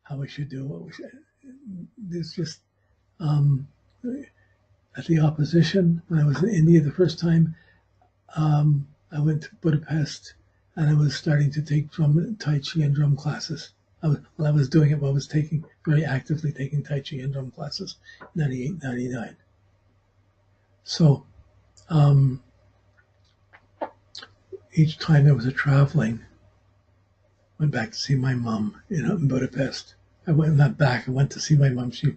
how we should do what we should. There's just um, at the opposition, when I was in India the first time, I went to Budapest and I was starting to take drum, Tai Chi and drum classes. While I was doing it, I was very actively taking Tai Chi and drum classes, 98, 99. So each time there was a traveling, went back to see my mom in Budapest. I went not back. I went to see my mom. She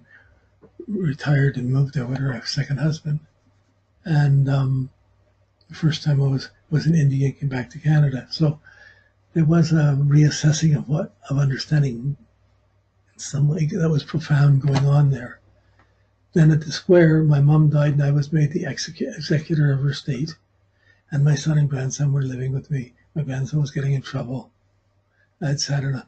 retired and moved there with her second husband. And the first time I was in India and came back to Canada. So there was a reassessing of understanding in some way that was profound going on there. Then at the square, my mom died and I was made the executor of her estate. And my son and grandson were living with me. My grandson was getting in trouble. I had Saturn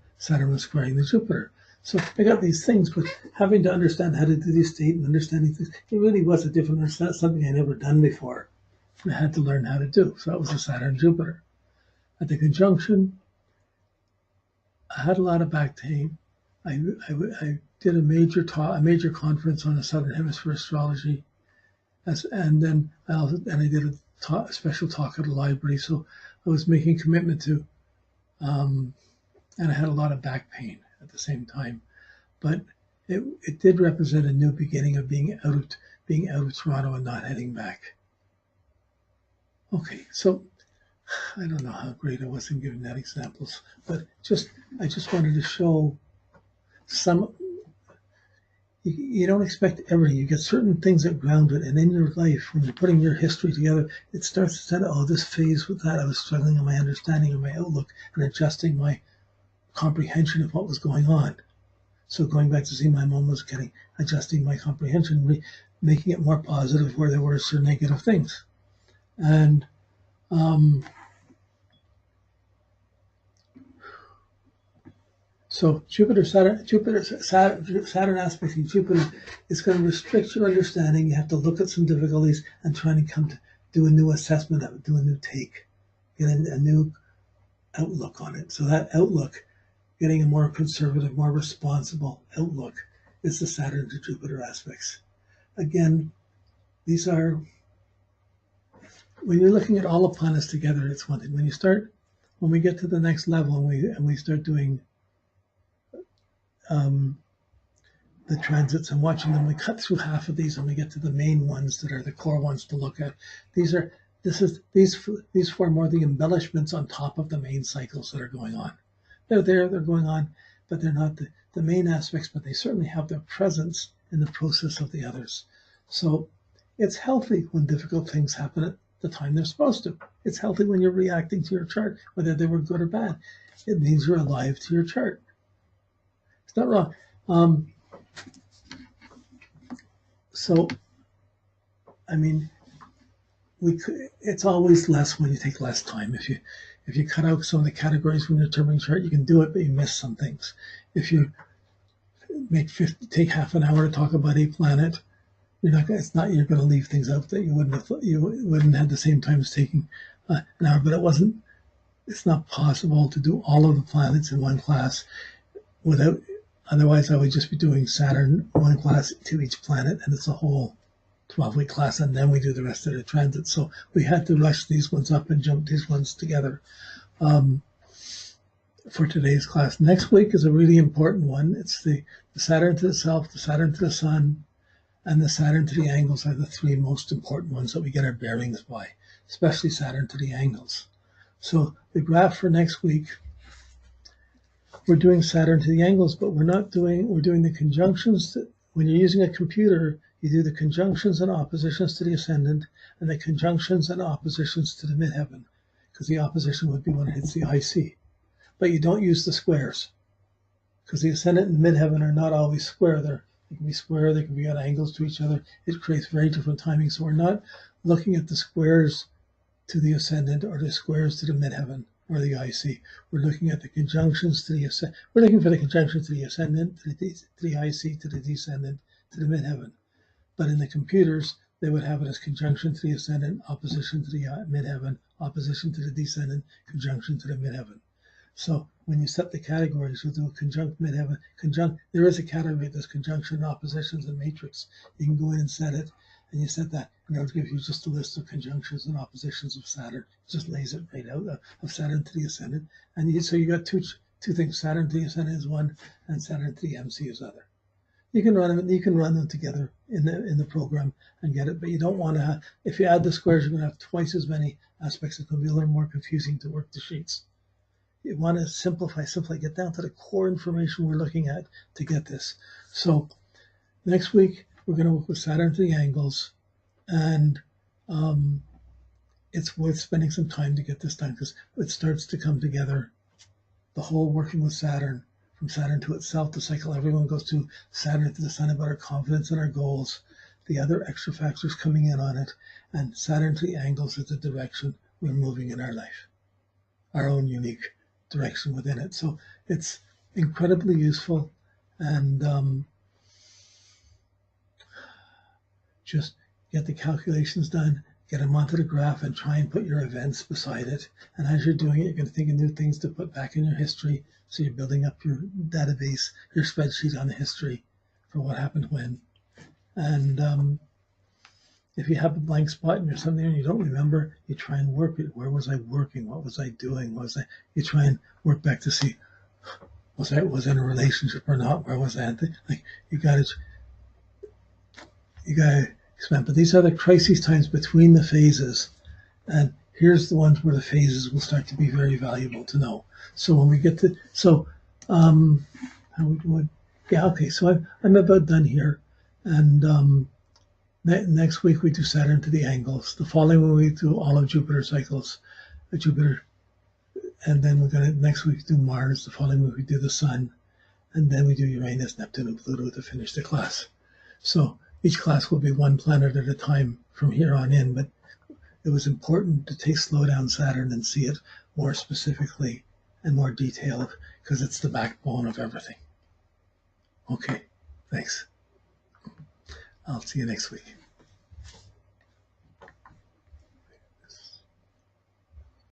was squaring the Jupiter. So I got these things, but having to understand how to do the estate and understanding things, it really was a different, something I never done before. I had to learn how to do. So that was the Saturn Jupiter. At the conjunction, I had a lot of back pain. I did a major conference on the Southern Hemisphere astrology, and then I did a special talk at a library. So I was making commitment to, and I had a lot of back pain at the same time. But it did represent a new beginning of being out of Toronto and not heading back. Okay, so I don't know how great I was in giving that examples, but I just wanted to show some. You don't expect everything. You get certain things that ground it, and in your life, when you're putting your history together, it starts to say, "Oh, this phase with that, I was struggling in my understanding of my outlook and adjusting my comprehension of what was going on." So going back to see my mom was adjusting my comprehension, making it more positive where there were certain negative things. And so Saturn aspecting Jupiter is going to restrict your understanding. You have to look at some difficulties and try to do a new assessment of it, do a new take, get a new outlook on it. So that outlook, getting a more conservative, more responsible outlook, is the Saturn to Jupiter aspects. Again, these are, when you're looking at all the planets together, it's one thing. When we get to the next level and we start doing the transits and watching them, we cut through half of these and we get to the main ones that are the core ones to look at. These form more the embellishments on top of the main cycles that are going on. They're going on, but they're not the main aspects, but they certainly have their presence in the process of the others. So it's healthy when difficult things happen at the time they're supposed to. It's healthy when you're reacting to your chart, whether they were good or bad. It means you're alive to your chart. It's not wrong. So, I mean, it's always less when you take less time. If you cut out some of the categories from your determining chart, you can do it, but you miss some things. If you take half an hour to talk about a planet, you're going to leave things out that you wouldn't have the same time as taking an hour. But it's not possible to do all of the planets in one class without. Otherwise, I would just be doing Saturn one class to each planet, and it's a whole 12-week class, and then we do the rest of the transit. So we had to rush these ones up and jump these ones together for today's class. Next week is a really important one. It's the Saturn to the South, the Saturn to the Sun, and the Saturn to the angles are the three most important ones that we get our bearings by, especially Saturn to the angles. So the graph for next week, we're doing Saturn to the angles, but we're doing the conjunctions. When you're using a computer, you do the conjunctions and oppositions to the ascendant and the conjunctions and oppositions to the midheaven, because the opposition would be when it hits the IC. But you don't use the squares, because the ascendant and the midheaven are not always square. They can be square, they can be at angles to each other. It creates very different timing. So we're not looking at the squares to the ascendant or the squares to the midheaven or the IC. We're looking at the conjunctions to the ascendant. We're looking for the conjunctions to the ascendant, to the IC, to the descendant, to the midheaven. But in the computers, they would have it as conjunction to the ascendant, opposition to the midheaven, opposition to the descendant, conjunction to the midheaven. So when you set the categories, you'll do a conjunct midheaven. There is a category that's conjunction, oppositions, and matrix. You can go in and set it, and you set that, and it'll give you just a list of conjunctions and oppositions of Saturn. It just lays it right out of Saturn to the ascendant, and so you got two things. Saturn to the ascendant is one, and Saturn to the MC is other. You can run them. You can run them together in the program and get it, but you don't want to have. If you add the squares, you're going to have twice as many aspects. It's going to be a little more confusing to work the sheets. You want to simplify, get down to the core information we're looking at to get this. So next week we're going to work with Saturn to the angles, and it's worth spending some time to get this done because it starts to come together. The whole working with Saturn, from Saturn to itself, the cycle everyone goes to, Saturn to the sun about our confidence and our goals, the other extra factors coming in on it, and Saturn to the angles is the direction we're moving in our life, our own unique direction within it. So it's incredibly useful, and just get the calculations done, get them onto the graph, and try and put your events beside it. And as you're doing it, you're going to think of new things to put back in your history. So you're building up your database, your spreadsheet on the history for what happened when. And if you have a blank spot and you're something and you don't remember, you try and work it. Where was I working? What was I doing? You try and work back to see, was I in a relationship or not? Where was I? Like you got to expand. But these are the crisis times between the phases, and here's the ones where the phases will start to be very valuable to know. So when we get to how we doing? Yeah, okay. So I'm about done here, and next week we do Saturn to the angles. The following week we do all of Jupiter cycles, Jupiter, and then we're going to next week do Mars. The following week we do the Sun, and then we do Uranus, Neptune, and Pluto to finish the class. So each class will be one planet at a time from here on in, but it was important to slow down Saturn and see it more specifically and more detailed because it's the backbone of everything. Okay, thanks. I'll see you next week.